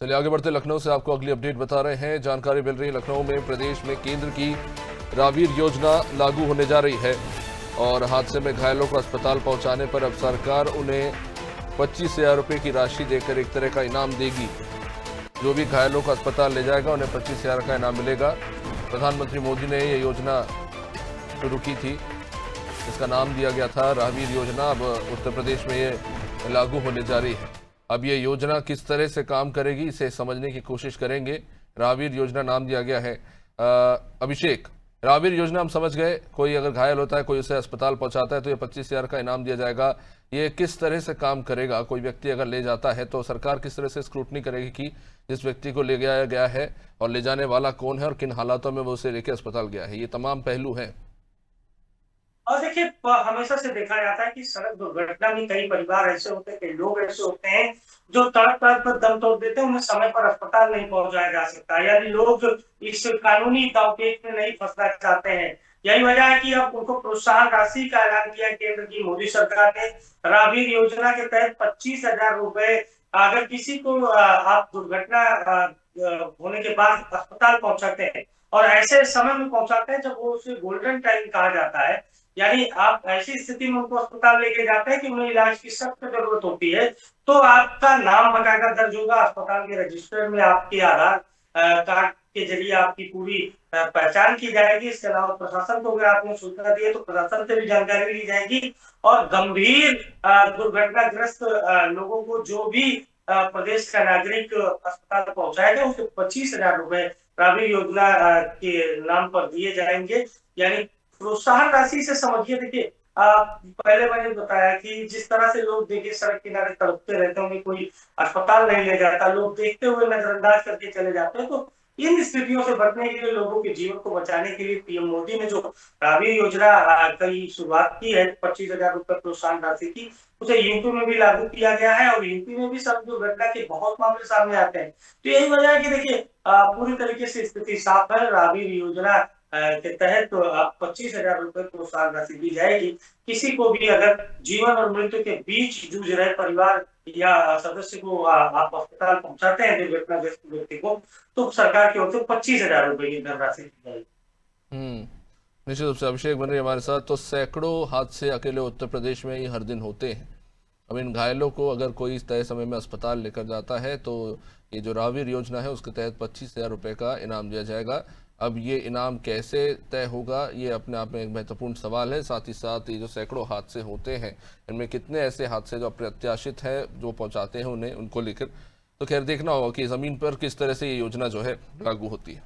चलिए आगे बढ़ते, लखनऊ से आपको अगली अपडेट बता रहे हैं। जानकारी मिल रही है लखनऊ में प्रदेश में केंद्र की राहगीर योजना लागू होने जा रही है और हादसे में घायलों को अस्पताल पहुंचाने पर अब सरकार उन्हें 25,000 रुपये की राशि देकर एक तरह का इनाम देगी। जो भी घायलों को अस्पताल ले जाएगा उन्हें 25,000 का इनाम मिलेगा। प्रधानमंत्री मोदी ने ये योजना शुरू की थी, इसका नाम दिया गया था राहगीर योजना। अब उत्तर प्रदेश में ये लागू होने जा रही है। अब ये योजना किस तरह से काम करेगी इसे समझने की कोशिश करेंगे। राहगीर योजना नाम दिया गया है। अभिषेक, राहगीर योजना हम समझ गए, कोई अगर घायल होता है, कोई उसे अस्पताल पहुंचाता है तो ये 25,000 का इनाम दिया जाएगा। ये किस तरह से काम करेगा? कोई व्यक्ति अगर ले जाता है तो सरकार किस तरह से स्क्रूटनी करेगी कि जिस व्यक्ति को ले गया गया है और ले जाने वाला कौन है और किन हालातों में वो उसे लेकर अस्पताल गया है? ये तमाम पहलू हैं। और देखिए हमेशा से देखा जाता है कि सड़क दुर्घटना में कई परिवार ऐसे होते हैं, कई लोग ऐसे होते हैं जो तड़प तड़प पर दम तोड़ देते हैं, उन्हें समय पर अस्पताल नहीं पहुंचाया जा सकता। यानी लोग इस कानूनी दांवपेच में नहीं फंसना चाहते हैं। यही वजह है कि अब उनको प्रोत्साहन राशि का ऐलान किया केंद्र की मोदी सरकार ने। राहगीर योजना के तहत 25,000 रुपए अगर किसी को आप दुर्घटना होने के बाद अस्पताल पहुंचाते हैं और ऐसे समय में पहुंचाते हैं जब वो उसे गोल्डन टाइम कहा जाता है, यानी आप ऐसी स्थिति में उनको अस्पताल लेके जाते हैं कि उन्हें इलाज की सख्त जरूरत होती है, तो आपका नाम बकायदा दर्ज होगा अस्पताल के रजिस्टर में। आपके आधार कार्ड के जरिए आपकी पूरी पहचान की जाएगी। इसके अलावा प्रशासन को अगर आपने सूचना दी है तो प्रशासन से भी जानकारी ली जाएगी और गंभीर दुर्घटनाग्रस्त लोगों को जो भी प्रदेश का नागरिक अस्पताल पहुंचाएगा उसे 25,000 रुपए राहगीर योजना के नाम पर दिए जाएंगे। यानी प्रोत्साहन राशि से समझिए। देखिए पहले मैंने बताया कि जिस तरह से लोग देखिए सड़क किनारे तड़पते रहते हैं, उन्हें कोई अस्पताल नहीं ले जाता, लोग देखते हुए नजरअंदाज करके चले जाते हैं। तो इन स्थितियों से बचने के लिए, लोगों के जीवन को बचाने के लिए पीएम मोदी ने जो राहगीर योजना की शुरुआत की है 25,000 रुपए प्रोत्साहन राशि की, उसे यूपी में भी लागू किया गया है और यूपी में भी सड़क दुर्घटना के बहुत मामले सामने आते हैं। तो यही वजह है कि देखिए पूरी तरीके से स्थिति साफ है। राहगीर योजना के तहत तो आप 25,000 रुपए प्रोत्साहन राशि दी जाएगी। किसी को भी अगर जीवन और मृत्यु के बीच जूझ रहे परिवार या सदस्य को आप अस्पताल पहुंचाते हैं दुर्घटनाग्रस्त व्यक्ति को, तो सरकार की ओर से 25,000 रुपए की धनराशि दी जाएगी। निश्चित रूप से अभिषेक बन रही हमारे साथ। तो सैकड़ों हादसे अकेले उत्तर प्रदेश में ही हर दिन होते हैं। अब इन घायलों को अगर कोई तय समय में अस्पताल लेकर जाता है तो ये जो राहगीर योजना है उसके तहत 25,000 रुपये का इनाम दिया जाएगा। अब ये इनाम कैसे तय होगा, ये अपने आप में एक महत्वपूर्ण सवाल है। साथ ही साथ ये जो सैकड़ों हादसे होते हैं, इनमें कितने ऐसे हादसे जो अप्रत्याशित हैं जो पहुंचाते हैं उन्हें, उनको लेकर तो खैर देखना होगा कि ज़मीन पर किस तरह से ये योजना जो है लागू होती है।